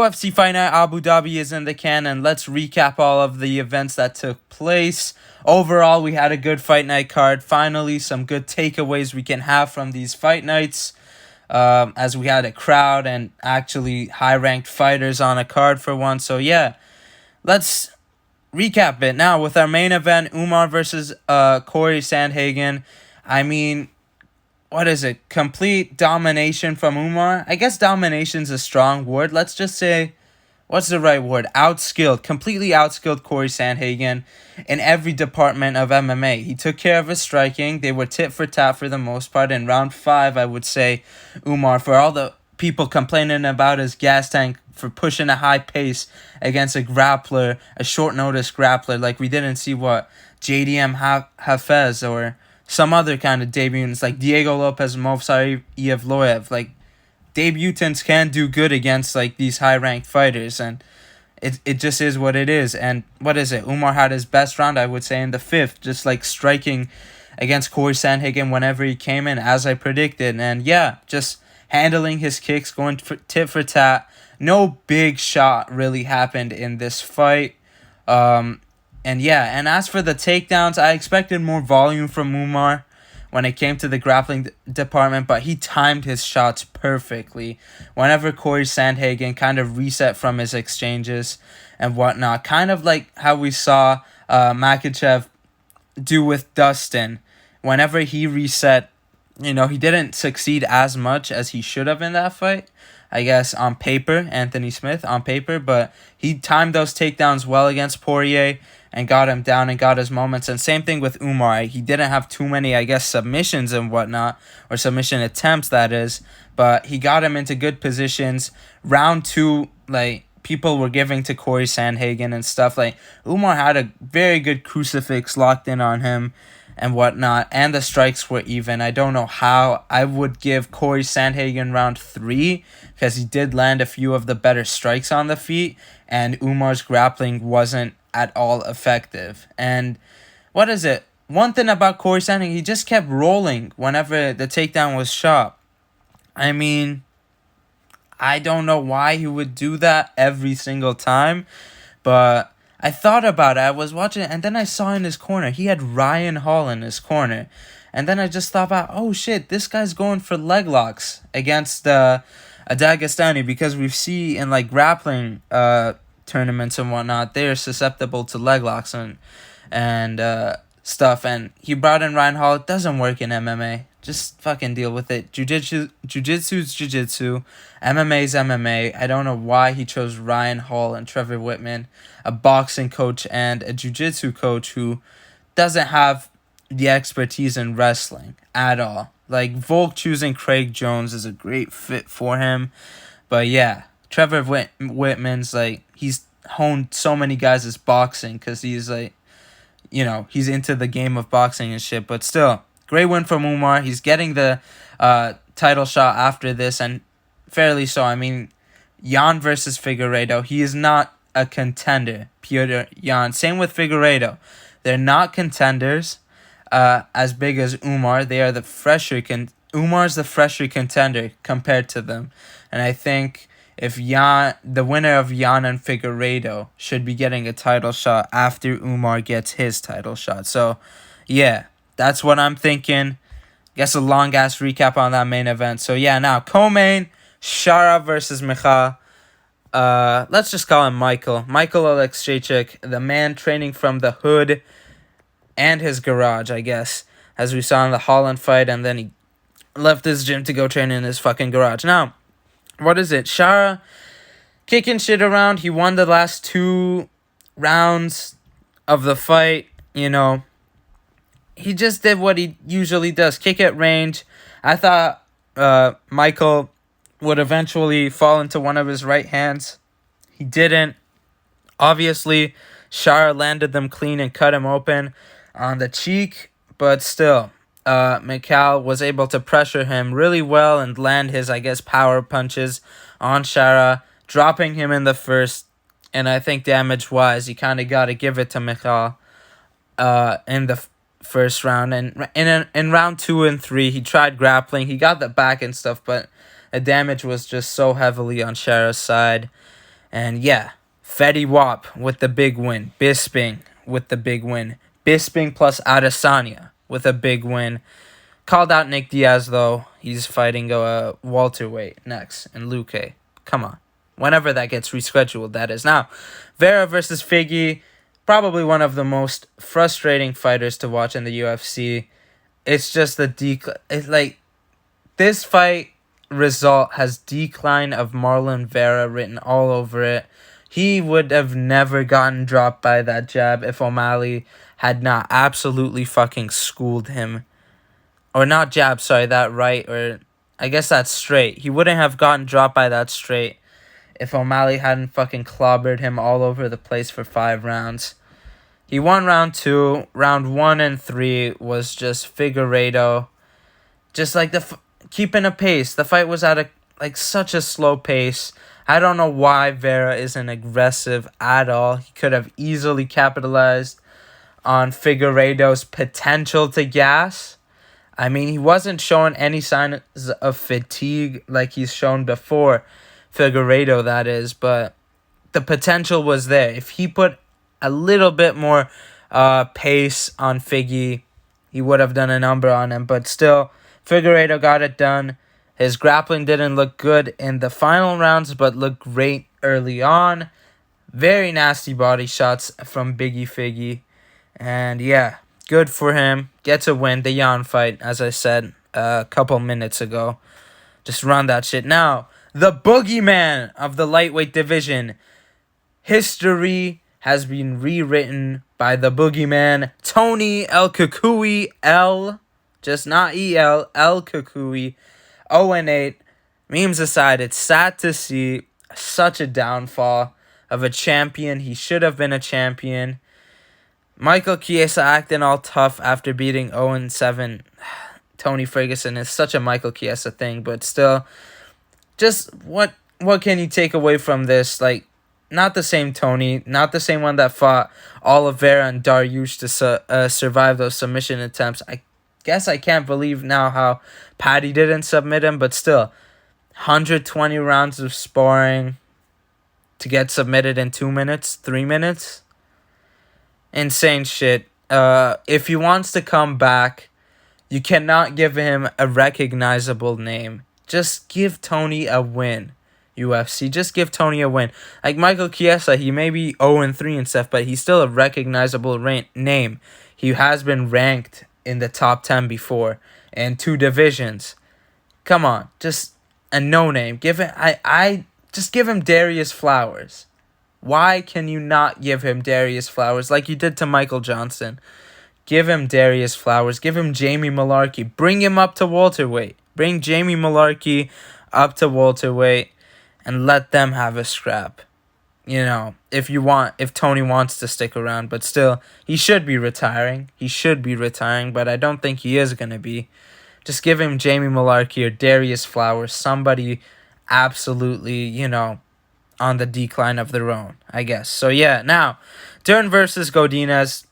UFC Fight Night Abu Dhabi is in the can, and let's recap all of the events that took place. Overall, we had a good fight night card. Finally, some good takeaways we can have from these fight nights, as we had a crowd and actually high-ranked fighters on a card for once. So yeah, let's recap it now with our main event, Umar versus Corey Sandhagen. I mean, what is it? Complete domination from Umar? I guess domination's a strong word. Let's just say, what's the right word? Outskilled. Completely outskilled Corey Sandhagen in every department of MMA. He took care of his striking. They were tit for tat for the most part. In round 5, I would say, Umar, for all the people complaining about his gas tank for pushing a high pace against a grappler, a short notice grappler, like we didn't see JDM Hafez or some other kind of debutants like Diego Lopez, Movsar Evloev. Like, debutants can do good against like these high-ranked fighters, and it just is what it is. And what is it? Umar had his best round, I would say, in the 5th, just like striking against Corey Sandhagen whenever he came in, as I predicted. And yeah, just handling his kicks, going tit for tat. No big shot really happened in this fight. And yeah, and as for the takedowns, I expected more volume from Umar when it came to the grappling department, but he timed his shots perfectly. Whenever Corey Sandhagen kind of reset from his exchanges and whatnot, kind of like how we saw Makhachev do with Dustin. Whenever he reset, he didn't succeed as much as he should have in that fight. I guess on paper, Anthony Smith on paper, but he timed those takedowns well against Poirier and got him down and got his moments. And same thing with Umar. He didn't have too many, I guess, submissions and whatnot, or submission attempts, that is, but he got him into good positions. Round 2, like, people were giving to Corey Sandhagen and stuff. Like, Umar had a very good crucifix locked in on him and whatnot, and the strikes were even. I don't know how. I would give Corey Sandhagen round 3 because he did land a few of the better strikes on the feet, and Umar's grappling wasn't at all effective. And what is it? One thing about Corey Sandhagen, he just kept rolling whenever the takedown was shot. I mean, I don't know why he would do that every single time, but I thought about it. I was watching it, and then I saw in his corner, he had Ryan Hall in his corner. And then I just thought about, oh shit, this guy's going for leg locks against a Dagestani, because we see in like grappling tournaments and whatnot, they're susceptible to leg locks and stuff. And he brought in Ryan Hall. It doesn't work in MMA. Just fucking deal with it. Jiu-jitsu's jiu-jitsu. MMA's MMA. I don't know why he chose Ryan Hall and Trevor Whitman, a boxing coach and a jiu-jitsu coach who doesn't have the expertise in wrestling at all. Like, Volk choosing Craig Jones is a great fit for him. But yeah, Trevor Whitman's like, he's honed so many guys as boxing because he's like, he's into the game of boxing and shit. But still, great win from Umar. He's getting the title shot after this, and fairly so. I mean, Jan versus Figueiredo. He is not a contender, Petr Yan. Same with Figueiredo. They're not contenders as big as Umar. They are the fresher. Umar's the fresher contender compared to them. And I think if the winner of Jan and Figueiredo should be getting a title shot after Umar gets his title shot. So, yeah, that's what I'm thinking. Guess a long-ass recap on that main event. So, yeah, now, co-main, Shara versus Michal. Let's just call him Michael. Michael Oleksiejczuk, the man training from the hood and his garage, I guess, as we saw in the Holland fight, and then he left his gym to go train in his fucking garage. Now, what is it? Shara kicking shit around. He won the last 2 rounds of the fight. He just did what he usually does, kick at range. I thought Michael would eventually fall into one of his right hands. He didn't. Obviously, Shara landed them clean and cut him open on the cheek, but still, Michal was able to pressure him really well and land his, I guess, power punches on Shara, dropping him in the first. And I think damage-wise, you kind of got to give it to Michal in the first round. And in round 2 and 3, he tried grappling. He got the back and stuff, but the damage was just so heavily on Shara's side. And yeah, Fetty Wap with the big win. Bisping with the big win. Bisping plus Adesanya with a big win. Called out Nick Diaz, though. He's fighting a welterweight next in Luque. Come on. Whenever that gets rescheduled, that is. Now, Vera versus Figgy. Probably one of the most frustrating fighters to watch in the UFC. It's just the this fight result has decline of Marlon Vera written all over it. He would have never gotten dropped by that jab if O'Malley had not absolutely fucking schooled him. Or not jab, sorry, that right, or I guess that's straight. He wouldn't have gotten dropped by that straight if O'Malley hadn't fucking clobbered him all over the place for 5 rounds. He won round 2. Round 1 and 3 was just Figueiredo. Just like keeping a pace. The fight was at such a slow pace. I don't know why Vera isn't aggressive at all. He could have easily capitalized on Figueiredo's potential to gas. I mean, he wasn't showing any signs of fatigue like he's shown before, Figueiredo, that is, but the potential was there. If he put a little bit more pace on Figgy, he would have done a number on him, but still, Figueiredo got it done. His grappling didn't look good in the final rounds, but looked great early on. Very nasty body shots from Biggie Figgy, and yeah, good for him. Gets a win. The Jan fight, as I said a couple minutes ago. Just run that shit. Now, the boogeyman of the lightweight division. History has been rewritten by the boogeyman, Tony El Kukui. Just not E-L, El Kukui. 0-8. Memes aside, it's sad to see such a downfall of a champion. He should have been a champion. Michael Chiesa acting all tough after beating 0-7 Tony Ferguson is such a Michael Chiesa thing, but still, just what can you take away from this? Like, not the same Tony, not the same one that fought Oliveira and Dariush to survive those submission attempts. I guess I can't believe now how Paddy didn't submit him, but still, 120 rounds of sparring to get submitted in 2 minutes, 3 minutes. Insane shit. If he wants to come back, you cannot give him a recognizable name. Just give Tony a win, UFC. Just give Tony a win. Like Michael Chiesa, he may be 0-3 and stuff, but he's still a recognizable name. He has been ranked in the top 10 before in 2 divisions. Come on, just a no name. Give it. I just give him Darius Flowers. Why can you not give him Darius Flowers like you did to Michael Johnson? Give him Darius Flowers. Give him Jamie Malarkey. Bring him up to welterweight. Bring Jamie Malarkey up to welterweight and let them have a scrap. You know, if Tony wants to stick around. But still, he should be retiring. But I don't think he is going to be. Just give him Jamie Malarkey or Darius Flowers. Somebody absolutely, on the decline of their own, I guess. So yeah, now, Dern versus Godinez.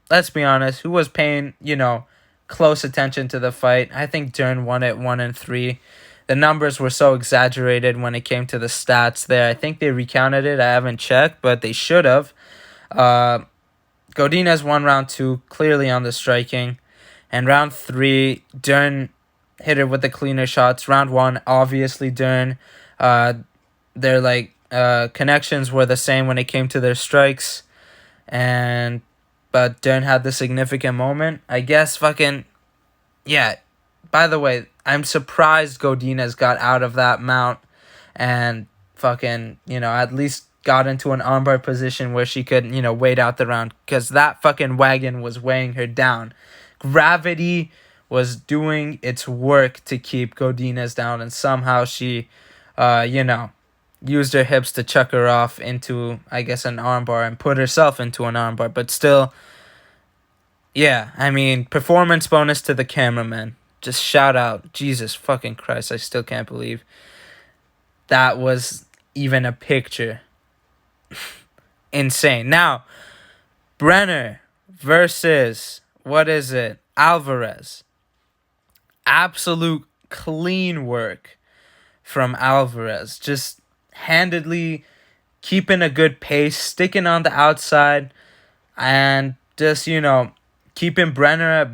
Let's be honest, who was paying, close attention to the fight? I think Dern won it 1-3. The numbers were so exaggerated when it came to the stats there. I think they recounted it. I haven't checked, but they should have. Godinez won round 2, clearly on the striking. And round 3, Dern hit it with the cleaner shots. Round 1, obviously Dern. Their connections were the same when it came to their strikes. But Dern had the significant moment. I guess yeah. By the way, I'm surprised Godinez got out of that mount and at least got into an armbar position where she could, wait out the round, because that fucking wagon was weighing her down. Gravity was doing its work to keep Godinez down, and somehow she, used her hips to chuck her off into, I guess, an armbar and put herself into an armbar. But still, yeah, I mean, performance bonus to the cameraman. Just shout out. Jesus fucking Christ, I still can't believe that was even a picture. Insane. Now, Brener versus, Alvarez. Absolute clean work from Alvarez. Just handedly keeping a good pace, sticking on the outside, and just, keeping Brener at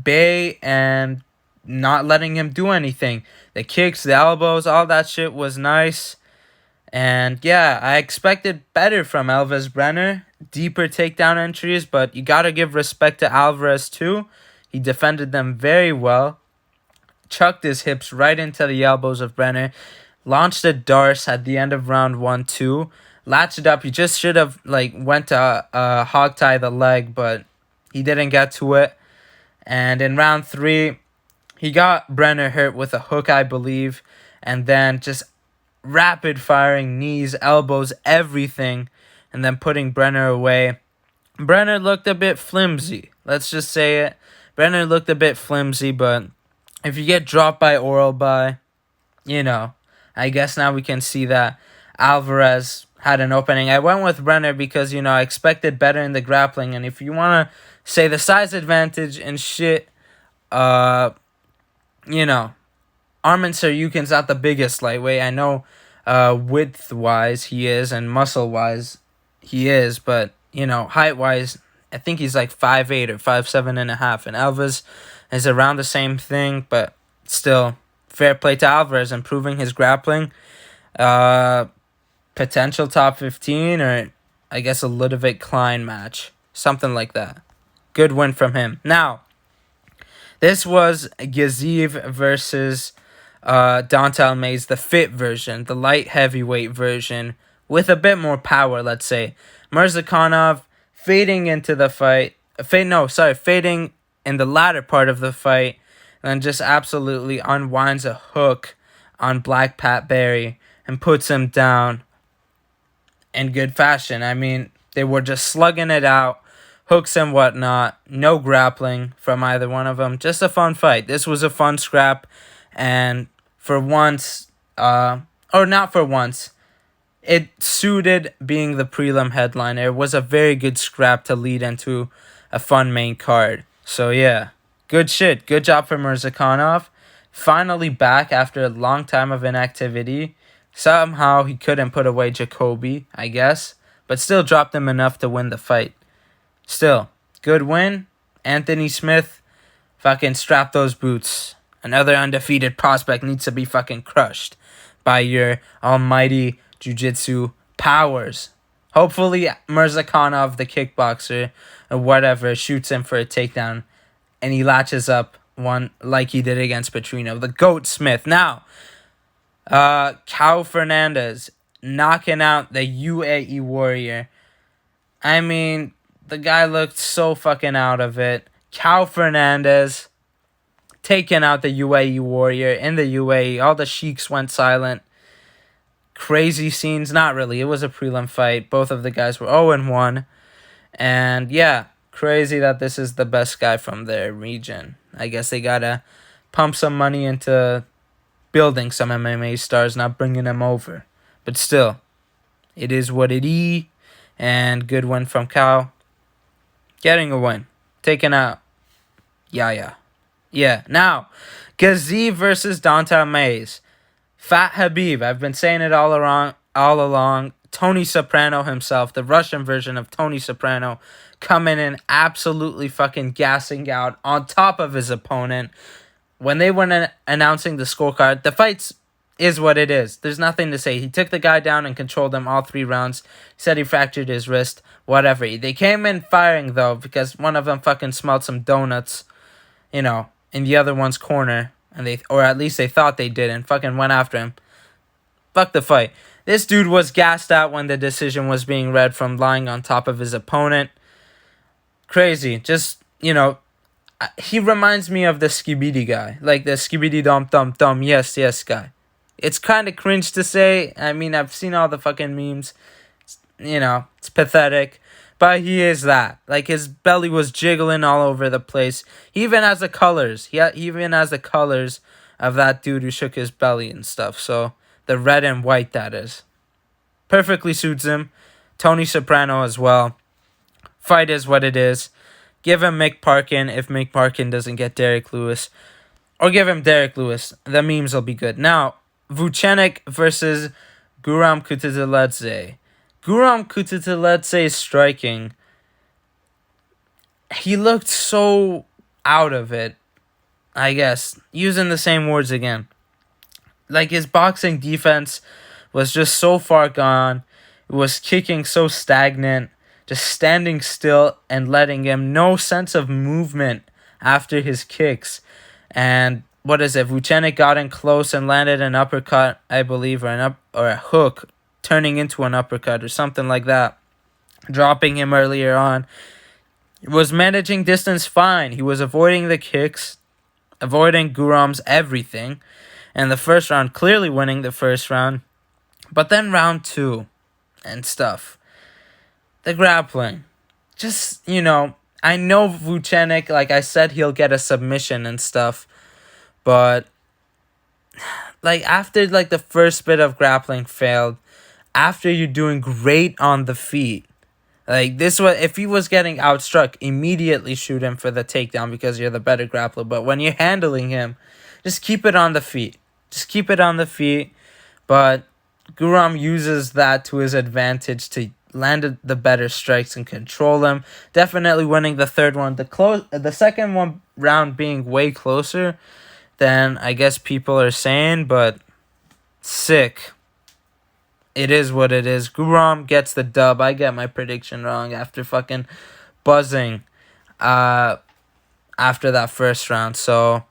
bay and not letting him do anything. The kicks, the elbows, all that shit was nice. And yeah, I expected better from Alvarez Brener. Deeper takedown entries, but you gotta give respect to Alvarez too. He defended them very well. Chucked his hips right into the elbows of Brener. Launched a Darce at the end of round 1-2. Latched up. He just should have went to hog tie the leg, but he didn't get to it. And in round 3, he got Brener hurt with a hook, I believe, and then just rapid firing knees, elbows, everything, and then putting Brener away. Brener looked a bit flimsy. Let's just say it. Brener looked a bit flimsy, but if you get dropped by oral by, I guess now we can see that Alvarez had an opening. I went with Brener because, I expected better in the grappling, and if you want to say the size advantage and shit, Arman Saryukin's not the biggest lightweight. I know width-wise he is and muscle-wise he is, but, height-wise, I think he's like 5'8" or 5'7.5", and Alvarez is around the same thing, but still, fair play to Alvarez, improving his grappling. Potential top 15, or I guess a Ludovic Klein match. Something like that. Good win from him. Now, this was Gadze versus Dante Mays, the fit version, the light heavyweight version, with a bit more power, let's say. Murzakhanov fading into the fight. Fading in the latter part of the fight, and just absolutely unwinds a hook on Black Pat Barry and puts him down in good fashion. I mean, they were just slugging it out, hooks and whatnot, no grappling from either one of them. Just a fun fight. This was a fun scrap, and for once, or not for once, it suited being the prelim headliner. It was a very good scrap to lead into a fun main card. So yeah, good shit. Good job for Murzakhanov. Finally back after a long time of inactivity. Somehow he couldn't put away Yaqoub, I guess, but still dropped him enough to win the fight. Still, good win. Anthony Smith, fucking strap those boots. Another undefeated prospect needs to be fucking crushed by your almighty jiu-jitsu powers. Hopefully Murzakhanov, the kickboxer, or whatever, shoots him for a takedown, and he latches up one like he did against Petrino. The GOAT Smith. Now, Fernandez knocking out the UAE Warrior. I mean, the guy looked so fucking out of it. Fernandez taking out the UAE Warrior in the UAE. All the sheiks went silent. Crazy scenes. Not really. It was a prelim fight. Both of the guys were 0-1. And yeah, crazy that this is the best guy from their region. I guess they gotta pump some money into building some MMA stars, not bringing them over. But still, it is what it is. And good win from Cal. Getting a win. Taking out. Yeah. Now, Gadze versus Dante Mays. Fat Habib. I've been saying it all along. Tony Soprano himself, the Russian version of Tony Soprano, coming in absolutely fucking gassing out on top of his opponent. When they were announcing the scorecard, the fights is what it is. There's nothing to say. He took the guy down and controlled him all 3 rounds. He said he fractured his wrist, whatever. They came in firing, though, because one of them fucking smelled some donuts, in the other one's corner. Or at least they thought they did, and fucking went after him. Fuck the fight. This dude was gassed out when the decision was being read from lying on top of his opponent. Crazy. Just, he reminds me of the Skibidi guy. Like the Skibidi dum yes guy. It's kind of cringe to say. I mean, I've seen all the fucking memes. It's pathetic. But he is that. Like, his belly was jiggling all over the place. He even has the colors. He even has the colors of that dude who shook his belly and stuff. So, the red and white, that is. Perfectly suits him. Tony Soprano as well. Fight is what it is. Give him Mick Parkin if Mick Parkin doesn't get Derek Lewis. Or give him Derek Lewis. The memes will be good. Now, Vucenic versus Guram Kutateladze. Guram Kutita, let's say, striking, he looked so out of it, I guess. Using the same words again. Like, his boxing defense was just so far gone. It was kicking so stagnant. Just standing still and letting him no sense of movement after his kicks. And what is it? Vucenic got in close and landed an uppercut, I believe, or a hook, turning into an uppercut or something like that. Dropping him earlier on. He was managing distance fine. He was avoiding the kicks, avoiding Guram's everything. And the first round, clearly winning the first round. But then round 2 and stuff. The grappling. Just, I know Vucenic, like I said, he'll get a submission and stuff. But, after, the first bit of grappling failed, after you're doing great on the feet, if he was getting outstruck, immediately shoot him for the takedown because you're the better grappler. But when you're handling him, just keep it on the feet. Just keep it on the feet. But Guram uses that to his advantage to land the better strikes and control him. Definitely winning the third one. The second one round being way closer than I guess people are saying, but sick. It is what it is. Guram gets the dub. I get my prediction wrong after fucking buzzing after that first round. So,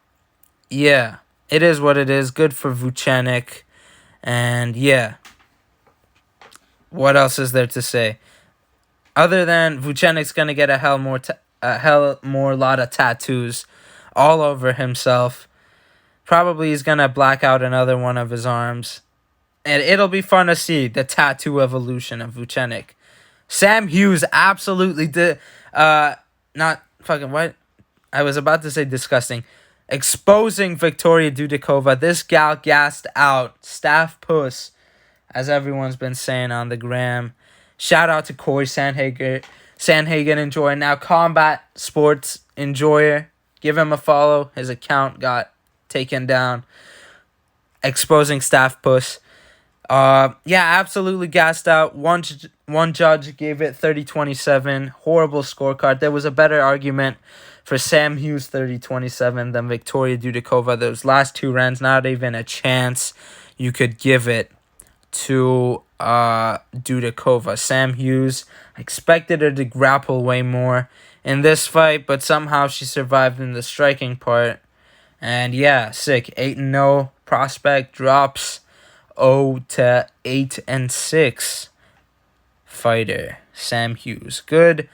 yeah. It is what it is. Good for Vucenic. And, yeah. What else is there to say? Other than Vucenic's going to get a hell more lot of tattoos all over himself. Probably he's going to black out another one of his arms. And it'll be fun to see the tattoo evolution of Vucenic. Sam Hughes absolutely did... not fucking what? I was about to say disgusting. Exposing Victoria Dudakova. This gal gassed out. Staff puss. As everyone's been saying on the gram. Shout out to Corey Sandhagen enjoyer. Now Combat Sports enjoyer. Give him a follow. His account got taken down. Exposing staff puss. Absolutely gassed out. One judge gave it 30-27. Horrible scorecard. There was a better argument for Sam Hughes 30-27 than Victoria Dudakova. Those last 2 rounds, not even a chance you could give it to Dudakova. Sam Hughes, expected her to grapple way more in this fight, but somehow she survived in the striking part. And yeah, sick. 8-0 prospect drops 0-8-6 fighter Sam Hughes. Good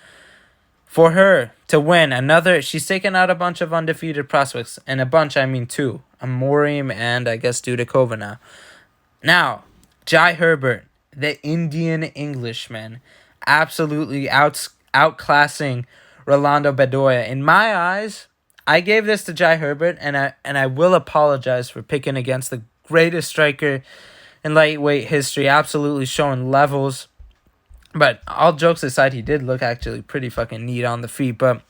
for her to win another. She's taken out a bunch of undefeated prospects, and a bunch, I mean 2. Amorim and I guess Dudakova now. Jai Herbert, the Indian Englishman, absolutely outclassing Rolando Bedoya. In my eyes, I gave this to Jai Herbert, and I will apologize for picking against the greatest striker in lightweight history. Absolutely showing levels. But all jokes aside, he did look actually pretty fucking neat on the feet. But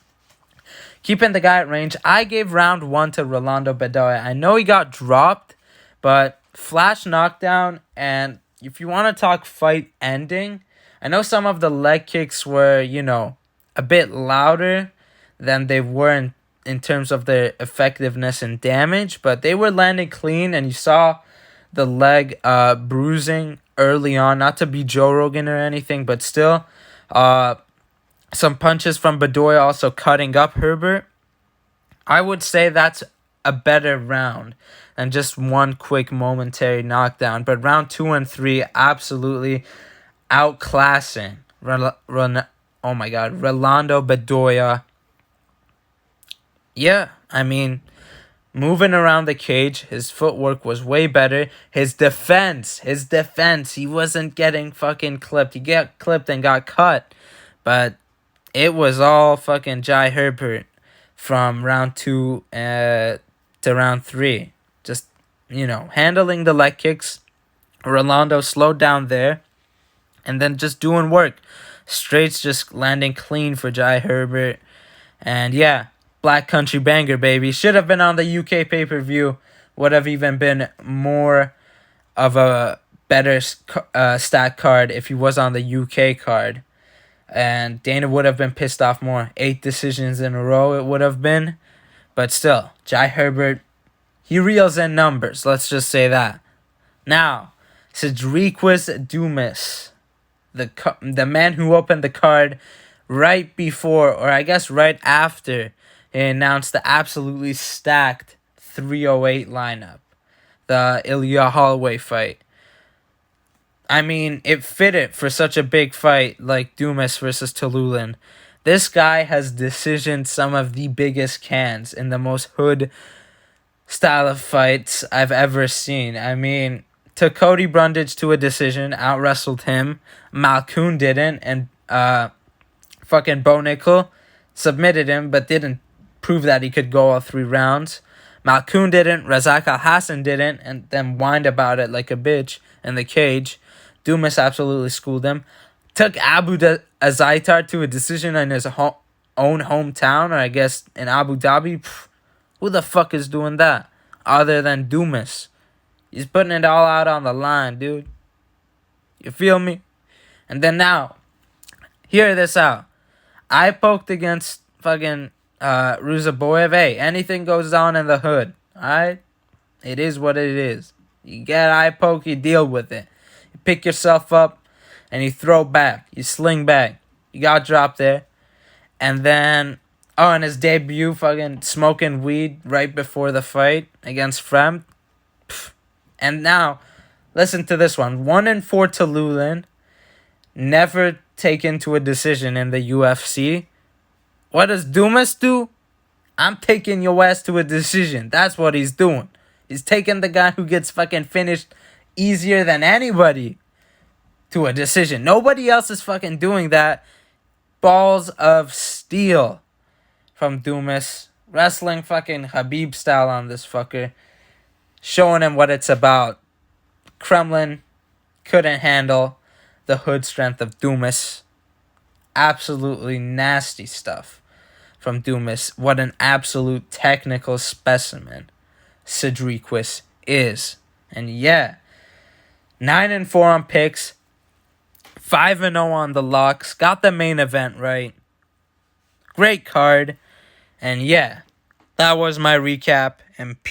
keeping the guy at range, I gave round 1 to Rolando Bedoya. I know he got dropped, but flash knockdown. And if you want to talk fight ending, I know some of the leg kicks were, a bit louder than they were in terms of their effectiveness and damage, but they were landing clean, and you saw the leg bruising early on. Not to be Joe Rogan or anything, but still, some punches from Bedoya also cutting up Herbert. I would say that's a better round than just one quick momentary knockdown. But round 2 and 3, absolutely outclassing Rolando Bedoya. Yeah, I mean, moving around the cage, his footwork was way better. His defense, he wasn't getting fucking clipped. He got clipped and got cut, but it was all fucking Jai Herbert from round 2 to round 3. Just, handling the leg kicks. Rolando slowed down there, and then just doing work. Straights just landing clean for Jai Herbert. And yeah, Black Country banger, baby. Should have been on the UK pay-per-view. Would have even been more of a better stat card if he was on the UK card. And Dana would have been pissed off more. 8 decisions in a row it would have been. But still, Jai Herbert, he reels in numbers. Let's just say that. Now, Sedis Dumus, the man who opened the card right before, or I guess right after, he announced the absolutely stacked 308 lineup. The Ilya Holloway fight. I mean, it fitted for such a big fight like Dumus versus Tululan. This guy has decisioned some of the biggest cans in the most hood style of fights I've ever seen. I mean, took Cody Brundage to a decision, out-wrestled him. Malkoun didn't, and fucking Bo Nickel submitted him, but didn't prove that he could go all 3 rounds. Malkoun didn't, Razak Al-Hassan didn't, and then whined about it like a bitch in the cage. Dumas absolutely schooled him. Took Abu Azaitar to a decision in his own hometown, or I guess in Abu Dhabi. Who the fuck is doing that? Other than Dumas. He's putting it all out on the line, dude. You feel me? And then now, hear this out. I poked against fucking Ruzaboyev. Hey, anything goes on in the hood, alright? It is what it is. You get eye poke, you deal with it. You pick yourself up, and you throw back. You sling back. You got dropped there. And then, in his debut, fucking smoking weed right before the fight against Frem. And now, listen to this one. 1-4 to Lulin. Never taken to a decision in the UFC. What does Dumas do? I'm taking your ass to a decision. That's what he's doing. He's taking the guy who gets fucking finished easier than anybody to a decision. Nobody else is fucking doing that. Balls of steel from Dumas. Wrestling fucking Khabib style on this fucker. Showing him what it's about. Kremlin couldn't handle the hood strength of Dumas. Absolutely nasty stuff from Dumas. What an absolute technical specimen Sedis is. And yeah, 9-4 on picks, 5-0 on the locks. Got the main event right. Great card. And yeah, that was my recap. And